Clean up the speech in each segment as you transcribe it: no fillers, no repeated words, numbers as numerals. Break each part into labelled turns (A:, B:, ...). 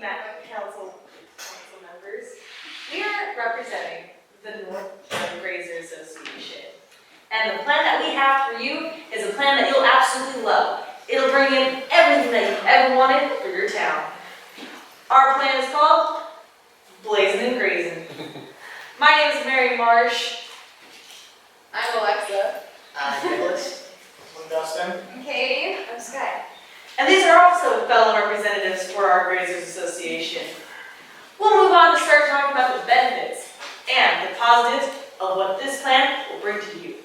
A: council members. We are representing the North Grazer Association. And the plan that we have for you is a plan that you'll absolutely love. It'll bring in everything that you've ever wanted for your town. Our plan is called Blazing and Grazing. My name is Mary Marsh.
B: I'm Alexa.
C: I'm Nicholas.
D: I'm Dustin.
B: I'm Katie. I'm Sky.
A: And these are also fellow representatives for our Grazers Association. We'll move on to start talking about the benefits and the positives of what this plan will bring to you.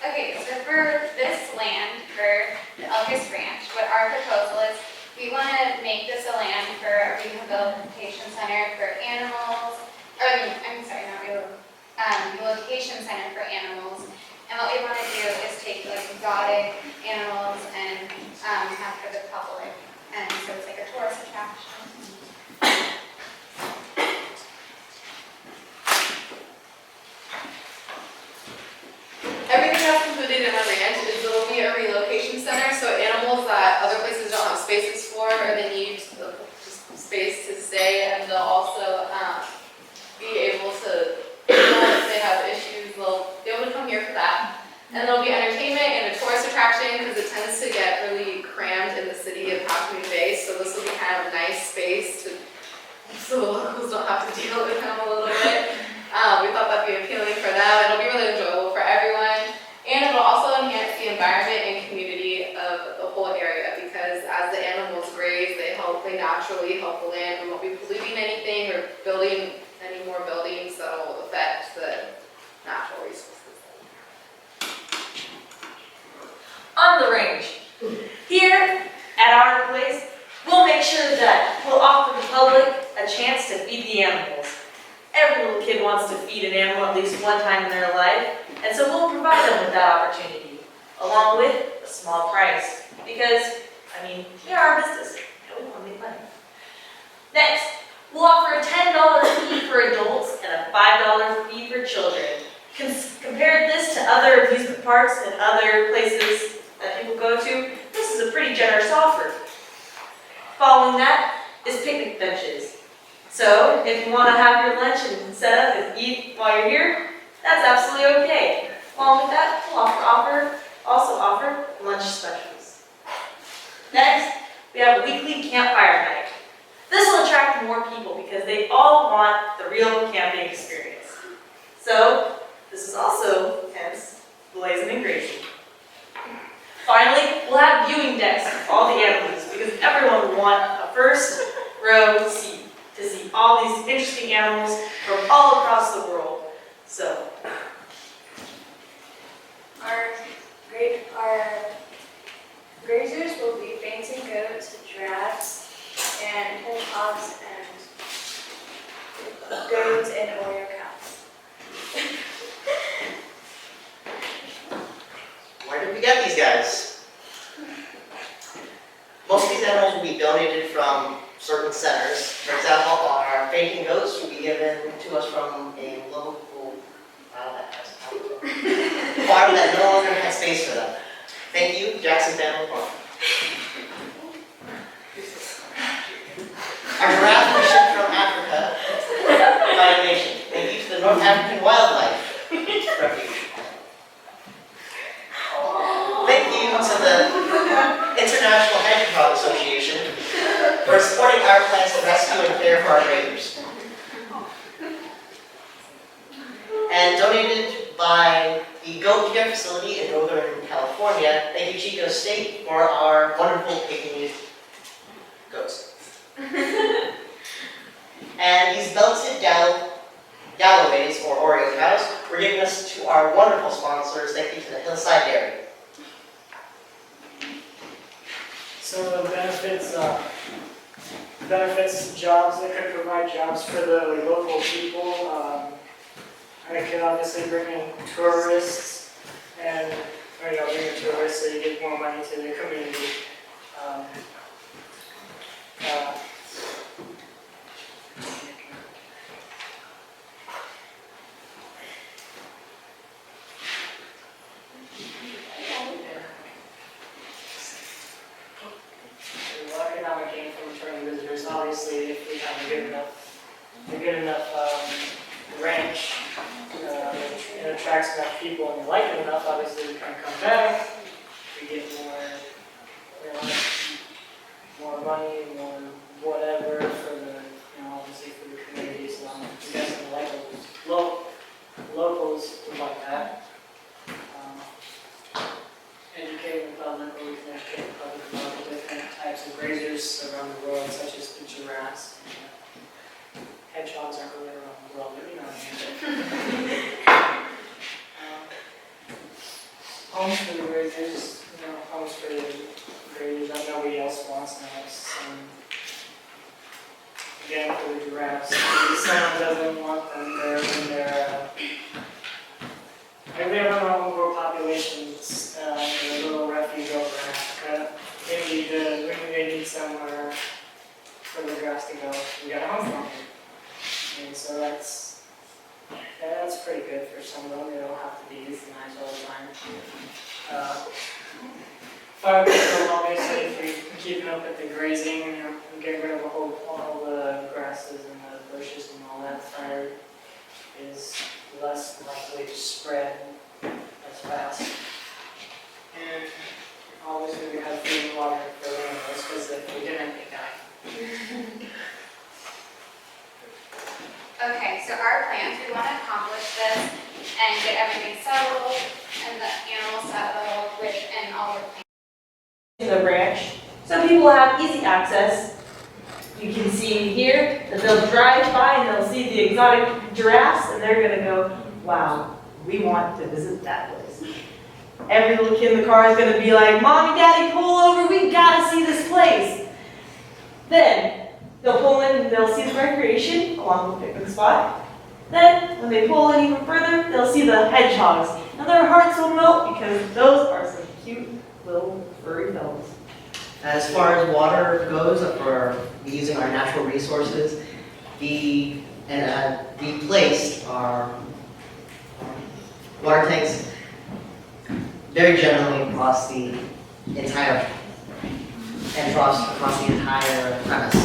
B: Okay, so for this land, for the Elkis Ranch, what our proposal is, we want to make this a land for a rehabilitation center for animals, or I'm sorry, not rehabilitation center for animals. And what we want to do is take like exotic animals and have for the public. And so it's like a tourist attraction.
E: Everything that's included in our ranch is there will be a relocation center, so animals that other places don't have spaces for, or they need just space to stay, and they'll also be able to, if they have issues, they'll be able to come here for that. And there'll be entertainment and a tourist attraction because it tends to get really crammed in the city of Half Moon Bay, so this will be kind of a nice space to, so the locals don't have to deal with them a little bit. We thought that'd be appealing for them. It'll be really enjoyable for everyone. And it'll also enhance the environment and community of the whole area because as the animals graze, they naturally help the land. We won't be polluting anything or building any more buildings that will affect the natural resources.
A: On the range, here at our place, we'll make sure that we'll offer the public a chance to feed the animals. Every little kid wants to feed an animal at least one time in their life, and so we'll provide them with that opportunity, along with a small price, because, we are a business, and we want to make money. Next, we'll offer a $10 fee for adults and a $5 fee for children. Compare this to other amusement parks and other places that people go to, this is a pretty generous offer. Following that is picnic benches. So, if you want to have your lunch and set up and eat while you're here, that's absolutely okay. Along with that, we'll also offer lunch specials. Next, we have a weekly campfire night. This will attract more people because they all want the real camping experience. So, this is also, hence, Blazing and Grazing. Finally, we'll have viewing decks for all the animals because everyone will want a first row seat to see all these interesting animals from all across the world. So,
F: our grazers will be fancy goats, giraffes, and hedgehogs, and goats and Oreo cows.
C: Where did we get these guys? Most of these animals will be donated from certain centers. For example, our fainting goats will be given to us from a local farm that no longer has space for them. Thank you, Jackson Family Farm. Our giraffe was shipped from Africa by donation. Thank you to the North African Wildlife Refuge. Thank you to the International Hedgehog Association for supporting our plans to rescue and care for our grazers. And donated by the Goat Care Facility in Northern California, thank you Chico State for our wonderful pygmy goats. And these belted Galloways, or Oreo cows, were given us to our wonderful sponsors. Thank you to the Hillside Dairy.
D: So the benefits, jobs, that could provide jobs for the local people. I can obviously bring in tourists and, bring in tourists so you get more money to the community. You're walking out. ranch, it attracts enough people and they like it enough, obviously we can come back, we get more, more money, more whatever for the, obviously for the community, so I'm guessing the locals would like that. Educating the public, or we can educate the public about the different types of grazers around the world, such as the giraffes. Hedgehogs aren't really around the world, but you know what I mean. Homes for the grazers, homes for the grazers that nobody else wants in the house. Again, for the giraffes, the sound doesn't want them there when they're. We have our own rural populations, a little refuge over in Africa. When they need somewhere for the grass to go, we got a home for them. And so that's pretty good for some of them. They don't have to be euthanized all the time. Fire control, obviously, if we keep up with the grazing, and get rid of all the grasses and the bushes and all that, fire is less likely to spread as fast. And obviously we have food and water for the animals, because if we didn't, they die.
B: Okay, so our plans, we want to accomplish this and get everything settled and the animals settled within all the plans.
A: In the branch, so people have easy access. You can see here that they'll drive by and they'll see the exotic giraffes and they're gonna go, wow, we want to visit that place. Every little kid in the car is gonna be like, Mommy, Daddy, pull over, we gotta see this place. Then they'll pull in and they'll see the recreation along the picnic spot. Then when they pull in even further, they'll see the hedgehogs. And their hearts will melt because those are some cute little furry fellows.
C: As far as water goes, for using our natural resources, we placed our water tanks very generally across the entire premise.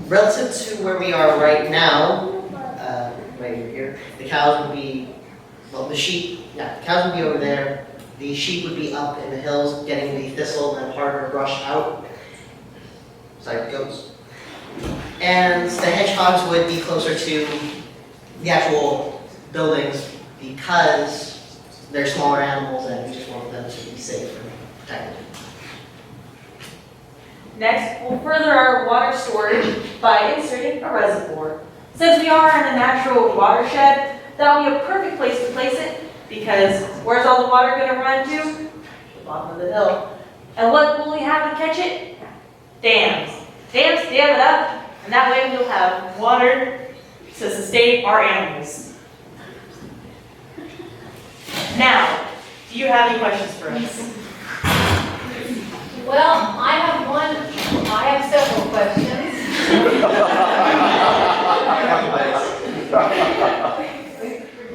C: Relative to where we are right now, right over here, the cows would be, the cows would be over there. The sheep would be up in the hills getting the thistle and harder brush out. Sorry, goats. And the hedgehogs would be closer to the actual buildings because they're smaller animals and we just want them to be safe and protected.
A: Next, we'll further our water storage by inserting a reservoir. Since we are in a natural watershed, that'll be a perfect place to place it because where's all the water going to run to? The bottom of the hill. And what will we have to catch it? Dams. Dams dam it up, and that way we'll have water to sustain our animals. Now, do you have any questions for us?
G: Well, I have several questions.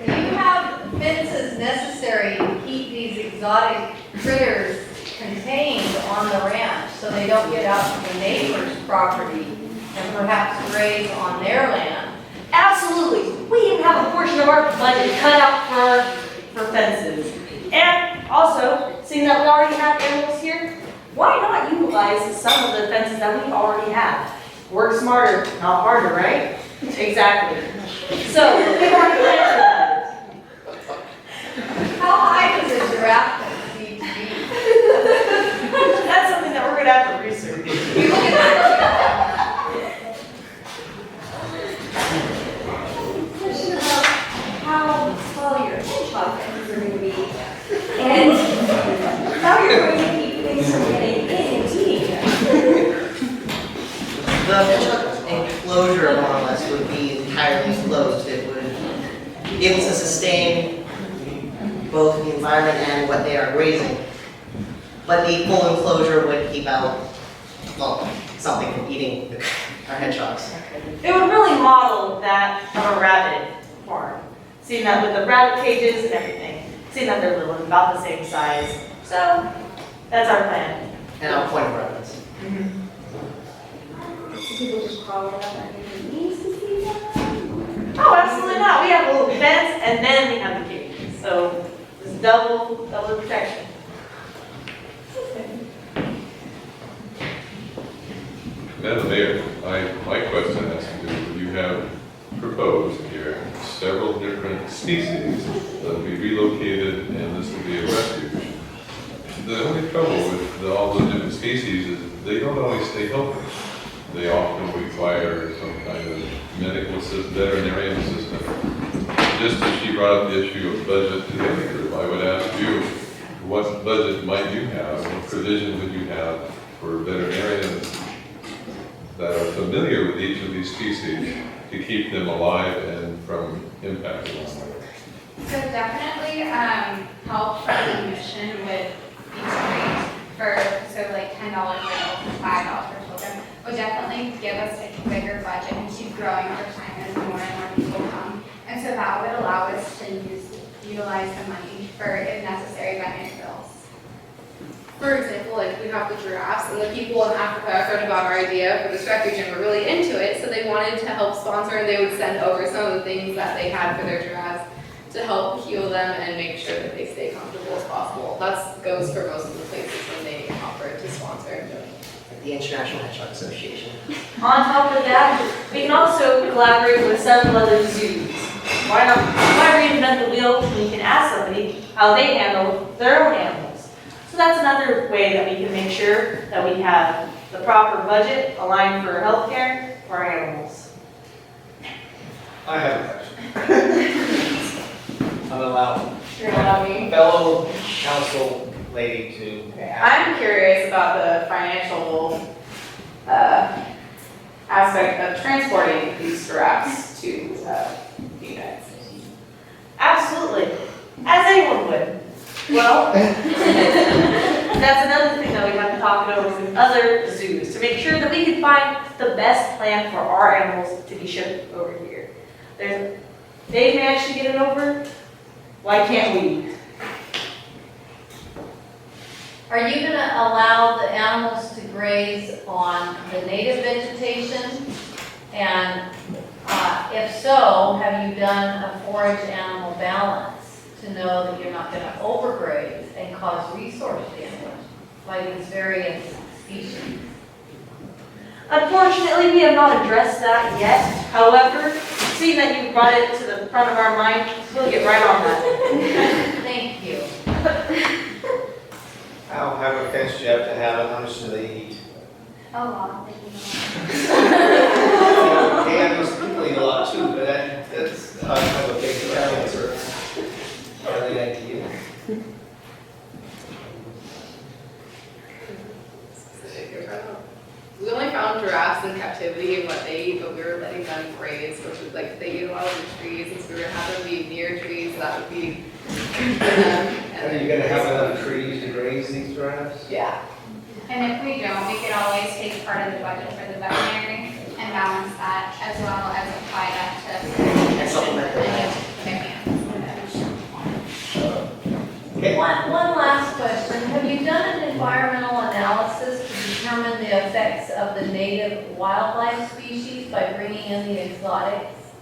G: Do you have fences necessary to keep these exotic critters contained on the ranch so they don't get out to the neighbor's property and perhaps graze on their land?
A: Absolutely. We even have a portion of our budget cut out for fences. And also, seeing that we already have animals here, why not utilize some of the fences that we already have? Work smarter, not harder, right? Exactly. So, we've already planned for that.
G: How high does a giraffe need to be?
A: That's something that we're going to have to research.
G: You look at that.
F: Question about how tall your hedgehog fences are going to be, and how you're going to keep things from getting in and eating them.
C: The hedgehog enclosure, more or less, would be entirely closed. It would be able to sustain both the environment and what they are grazing. But the full enclosure would keep out, well, something from eating our hedgehogs.
A: It would really model that of a rabbit farm. Seeing that with the rabbit cages and everything. Seeing that they're little, about the same size. So, that's our plan.
C: And our point of reference.
F: People just crawl around on your knees to see them.
A: Oh, absolutely not. and then we have the cages. So it's double protection.
H: Madam Mayor, my question has to do with, you have proposed here several different species that will be relocated, and this will be a refuge. The only trouble with all the different species is they don't always stay healthy. They often require some kind of medical assist, veterinarian assistance. Just as she brought up the issue of budget to the other group, I would ask you, what budget might you have, what provision would you have for veterinarians that are familiar with each of these species to keep them alive and from impacting on them?
B: So definitely, help from the mission would be great for, so like $10 for adults, $5 for children, would definitely give us a bigger budget and keep growing over time as more and more people come. And so that would allow us to utilize the money for, if necessary, veterinary bills.
E: For example, like we have the giraffes, and the people in Africa heard about our idea for this refuge and were really into it, so they wanted to help sponsor, and they would send over some of the things that they had for their giraffes to help heal them and make sure that they stay comfortable as possible. That goes for most of the places when they offer to sponsor and donate.
C: The International Hedgehog Association.
A: On top of that, we can also collaborate with several other zoos. Why not? Why reinvent the wheel when you can ask somebody how they handle their own animals? So that's another way that we can make sure that we have the proper budget aligned for healthcare for our animals.
I: I have a question. I'm allowed
J: You're gonna allow me?
I: fellow council lady to ask.
J: I'm curious about the financial aspect of transporting these giraffes to the United States.
A: Absolutely, as anyone would. Well, that's another thing that we have to talk it over with other zoos to make sure that we can find the best plan for our animals to be shipped over here. They may actually get it over. Why can't we?
G: Are you gonna allow the animals to graze on the native vegetation? And if so, have you done a forage animal balance to know that you're not gonna overgraze and cause resource damage by these various species?
A: Unfortunately, we have not addressed that yet. However, seeing that you brought it to the front of our mind, we'll get right on that.
G: Thank you.
I: How much fence do you have to have, and how much do they eat?
B: A lot, like,
I: Animals people eat a lot too, but that's how a big challenge are they ideal?
E: We only found giraffes in captivity and what they eat, but we were letting them graze, which is like they eat a lot of the trees, and so we were having them be near trees, that would be good for them.
I: Are you gonna have enough trees to graze these giraffes?
E: Yeah.
B: and if we don't, we could always take part of the budget for the veterinary and balance that as well as apply that to
C: And supplement the
B: any
C: rest.
B: of their hands.
I: Okay.
G: One last question. Have you done an environmental analysis to determine the effects of the native wildlife species by bringing in the exotics?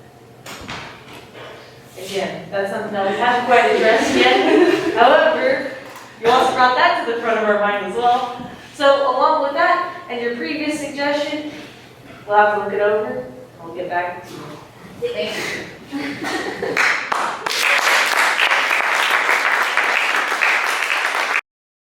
A: Again, that's something that we haven't quite addressed yet. However, you also brought that to the front of our mind as well. So along with that and your previous suggestion, we'll have to look it over and we'll get back to you.
G: Thank you.